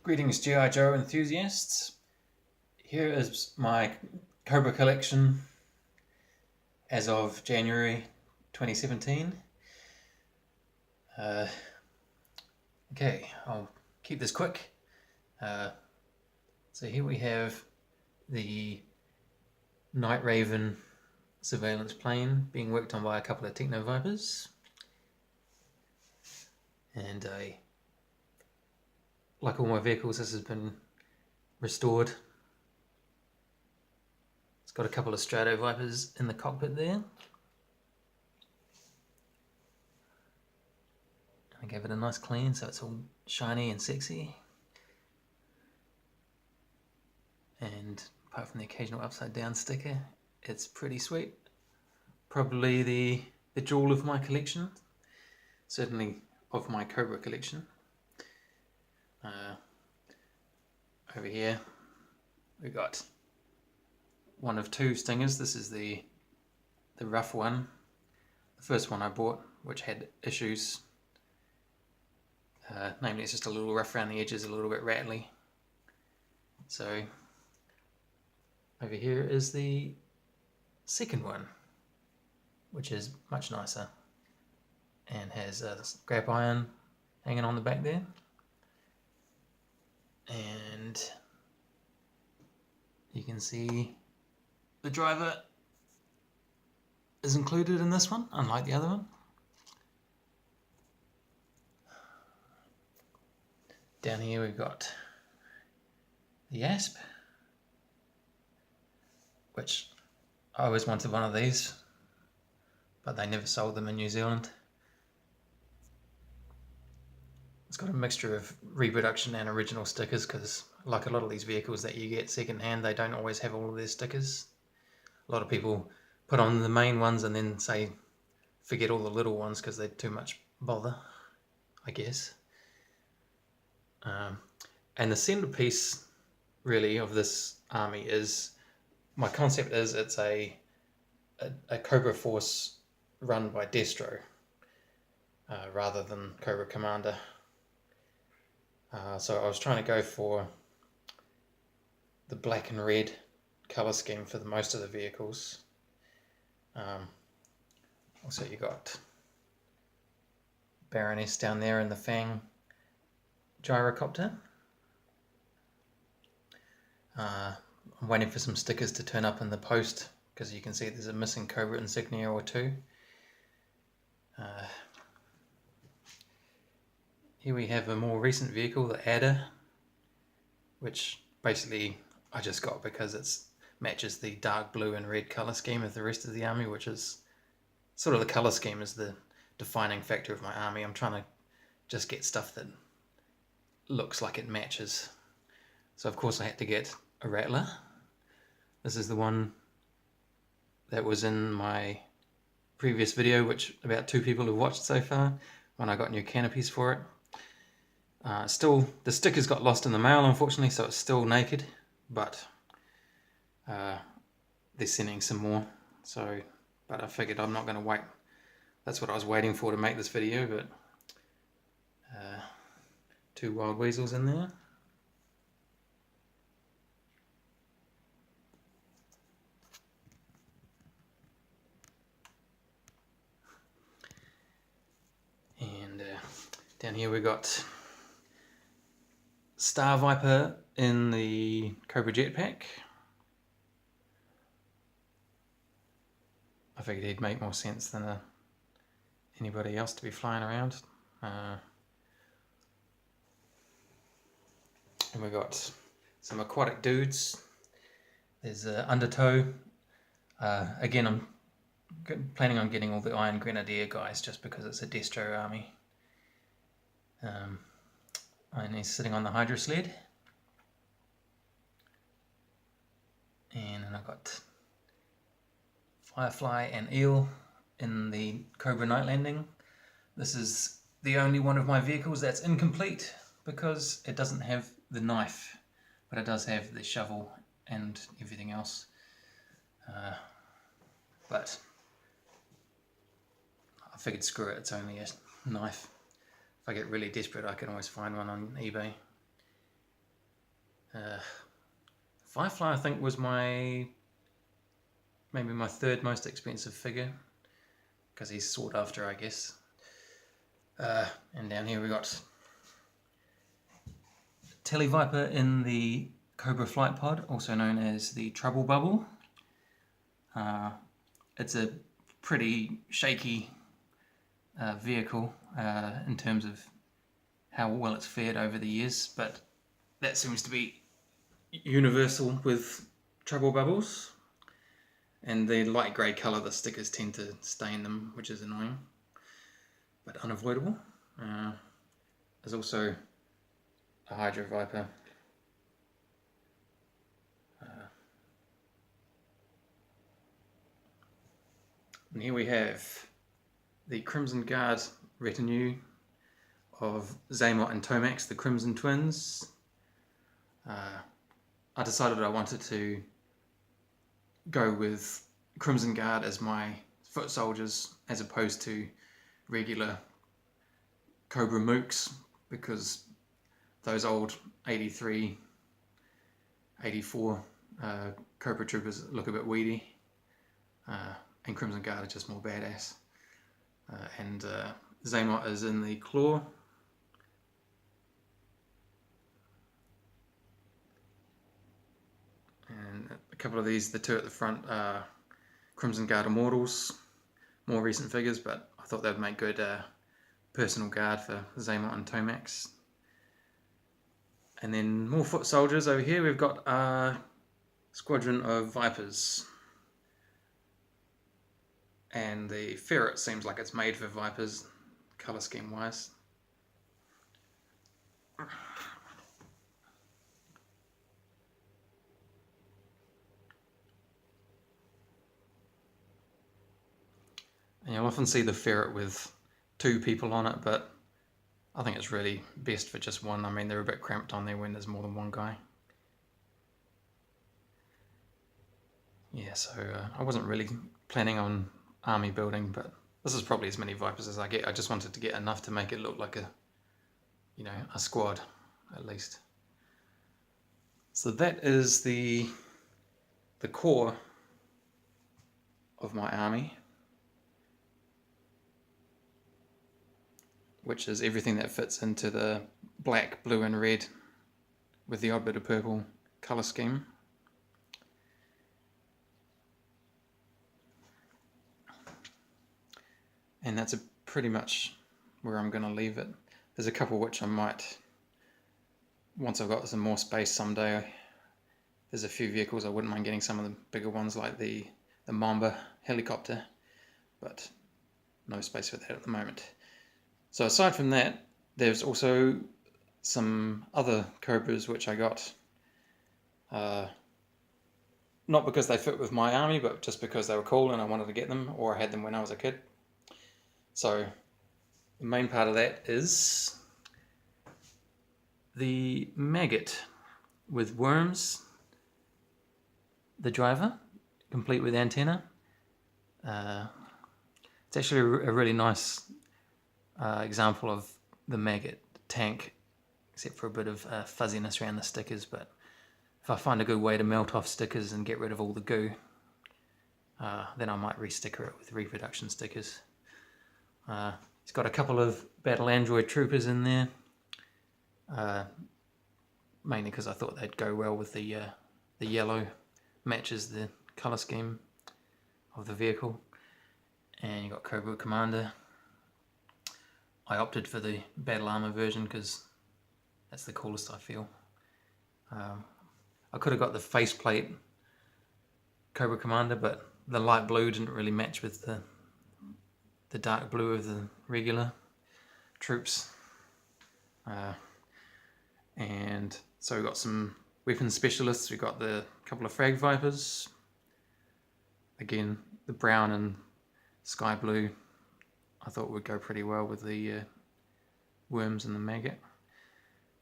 Greetings G.I. Joe enthusiasts. Here is my Cobra collection as of January 2017. Okay, I'll keep this quick. So here we have the Night Raven surveillance plane being worked on by a couple of Techno Vipers. And like all my vehicles, this has been restored. It's got a couple of Strato Vipers in the cockpit there. I gave it a nice clean so it's all shiny and sexy. And apart from the occasional upside down sticker, it's pretty sweet. Probably the jewel of my collection. Certainly of my Cobra collection. Over here we got one of two Stingers. This is the rough one. The first one I bought, which had issues. Namely, it's just a little rough around the edges, a little bit rattly. So over here is the second one, which is much nicer and has a scrap iron hanging on the back there. And you can see the driver is included in this one, unlike the other one. Down here we've got the Asp, which I always wanted one of these, but they never sold them in New Zealand. It's got a mixture of reproduction and original stickers because, like a lot of these vehicles that you get second hand, they don't always have all of their stickers. A lot of people put on the main ones and then say forget all the little ones because they're too much bother, I guess. And the centerpiece really of this army is, my concept is it's a Cobra force run by Destro rather than Cobra Commander. So I was trying to go for the black and red color scheme for most of the vehicles. Also you got Baroness down there in the Fang gyrocopter. I'm waiting for some stickers to turn up in the post because you can see there's a missing Cobra insignia or two. Here we have a more recent vehicle, the Adder, which basically I just got because it matches the dark blue and red colour scheme of the rest of the army, which is sort of the colour scheme is the defining factor of my army. I'm trying to just get stuff that looks like it matches. So of course I had to get a Rattler. This is the one that was in my previous video, which about 2 people have watched so far, when I got new canopies for it. Still, the stickers got lost in the mail unfortunately, so it's still naked, but they're sending some more. So, but I figured I'm not going to wait. That's what I was waiting for to make this video, but 2 wild weasels in there. And down here we got Star Viper in the Cobra Jetpack. I figured he'd make more sense than anybody else to be flying around. And we've got some aquatic dudes. There's Undertow. Again, I'm planning on getting all the Iron Grenadier guys just because it's a Destro army. And he's sitting on the Hydra sled. And then I've got Firefly and Eel in the Cobra Night Landing. This is the only one of my vehicles that's incomplete because it doesn't have the knife, but it does have the shovel and everything else. But I figured screw it, it's only a knife. If I get really desperate I can always find one on eBay. Firefly, I think, was maybe my third most expensive figure, because he's sought after, I guess. And down here we got Televiper in the Cobra flight pod, also known as the Trouble Bubble. It's a pretty shaky vehicle in terms of how well it's fared over the years, but that seems to be universal with Trouble Bubbles. And the light grey colour, the stickers tend to stain them, which is annoying, but unavoidable. There's also a Hydro Viper. And here we have the Crimson Guard retinue of Xamot and Tomax, the Crimson Twins. I decided I wanted to go with Crimson Guard as my foot soldiers as opposed to regular Cobra Mooks, because those old 83, 84 Cobra Troopers look a bit weedy, and Crimson Guard are just more badass. And Xamot is in the claw. And a couple of these, the two at the front, are Crimson Guard Immortals, more recent figures, but I thought they'd make good personal guard for Xamot and Tomax. And then more foot soldiers over here. We've got a squadron of Vipers. And the ferret seems like it's made for Vipers, colour scheme wise. And you'll often see the ferret with two people on it, but I think it's really best for just one. I mean, they're a bit cramped on there when there's more than one guy. Yeah, so I wasn't really planning on army building, but this is probably as many Vipers as I get. I just wanted to get enough to make it look like a squad, at least. So that is the core of my army, which is everything that fits into the black, blue and red with the odd bit of purple colour scheme. And that's pretty much where I'm going to leave it. There's a couple which I might, once I've got some more space someday, there's a few vehicles I wouldn't mind getting some of the bigger ones like the Mamba helicopter, but no space for that at the moment. So aside from that, there's also some other Cobras which I got, not because they fit with my army, but just because they were cool and I wanted to get them, or I had them when I was a kid. So the main part of that is the Maggot with worms, the driver, complete with antenna. It's actually a really nice example of the Maggot tank, except for a bit of fuzziness around the stickers. But if I find a good way to melt off stickers and get rid of all the goo, then I might re-sticker it with reproduction stickers. It's got a couple of battle android troopers in there, mainly because I thought they'd go well with the yellow, matches the colour scheme of the vehicle. And you got Cobra Commander. I opted for the battle armor version because that's the coolest, I feel. I could have got the faceplate Cobra Commander, but the light blue didn't really match with the dark blue of the regular troops. And so we've got some weapons specialists. We've got the couple of Frag Vipers. Again, the brown and sky blue I thought would go pretty well with the worms and the Maggot.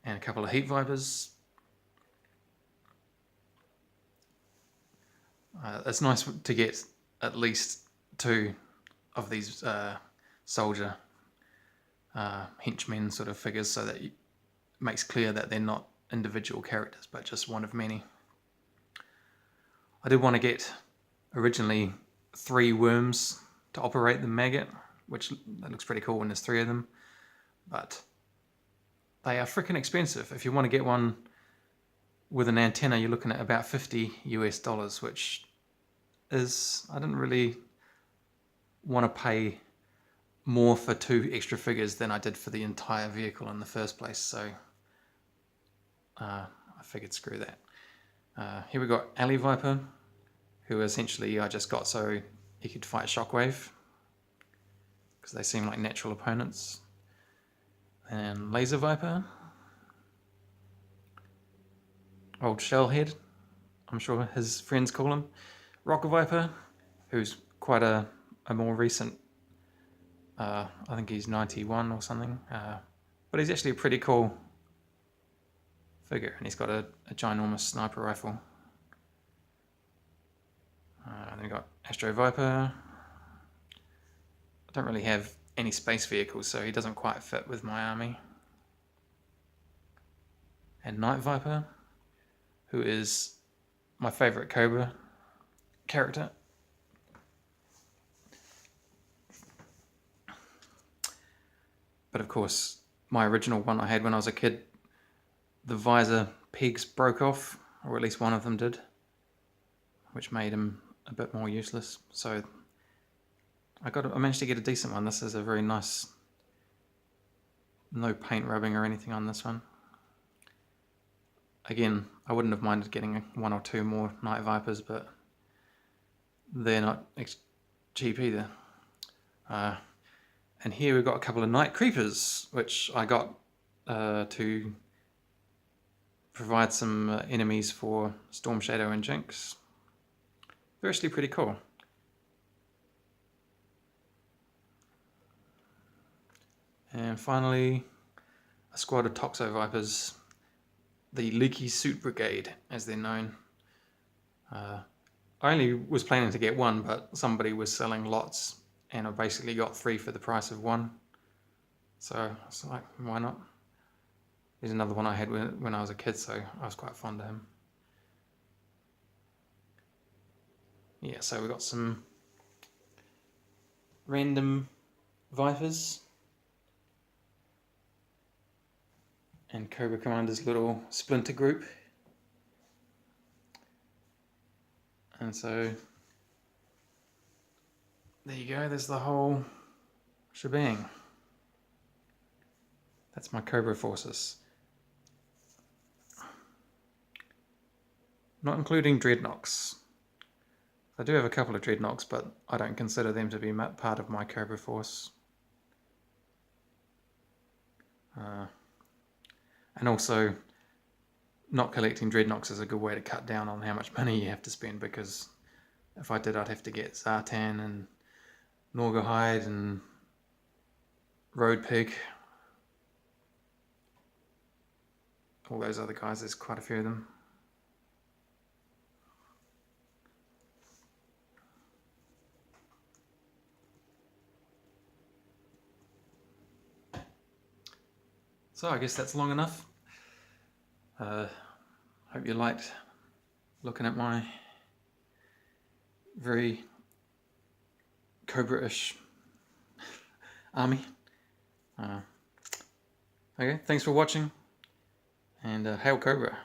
And a couple of Heat Vipers. It's nice to get at least two of these soldier henchmen sort of figures, so that it makes clear that they're not individual characters, but just one of many. I did want to get originally 3 worms to operate the maggot, which that looks pretty cool when there's 3 of them, but they are freaking expensive. If you want to get one with an antenna, you're looking at about $50 US, which is, I didn't really want to pay more for 2 extra figures than I did for the entire vehicle in the first place, so I figured screw that. Here we got Alley Viper, who essentially I just got so he could fight Shockwave, because they seem like natural opponents. And Laser Viper, Old Shellhead, I'm sure his friends call him. Rocker Viper, who's quite a more recent, I think he's 91 or something, but he's actually a pretty cool figure, and he's got a ginormous sniper rifle. Then we got Astro Viper. I don't really have any space vehicles, so he doesn't quite fit with my army. And Night Viper, who is my favourite Cobra character. But of course, my original one I had when I was a kid, the visor pegs broke off, or at least one of them did, which made him a bit more useless. So I managed to get a decent one. This is a very nice, no paint rubbing or anything on this one. Again, I wouldn't have minded getting 1 or 2 more Night Vipers, but they're not cheap either. And here we've got a couple of Night Creepers, which I got to provide some enemies for Storm Shadow and Jinx. They're actually pretty cool. And finally, a squad of Toxo Vipers, the Leaky Suit Brigade, as they're known. I only was planning to get 1, but somebody was selling lots, and I basically got 3 for the price of 1. So it's like, why not? There's another one I had when I was a kid, so I was quite fond of him. Yeah, so we got some random Vipers. And Cobra Commander's little splinter group. And so there you go, there's the whole shebang. That's my Cobra forces. Not including Dreadnoks. I do have a couple of Dreadnoks, but I don't consider them to be part of my Cobra force. And also, not collecting Dreadnoks is a good way to cut down on how much money you have to spend, because if I did, I'd have to get Zartan and Norgahide and Road Pig. All those other guys, there's quite a few of them. So I guess that's long enough. Hope you liked looking at my very Cobra-ish army. Okay, thanks for watching, and hail Cobra.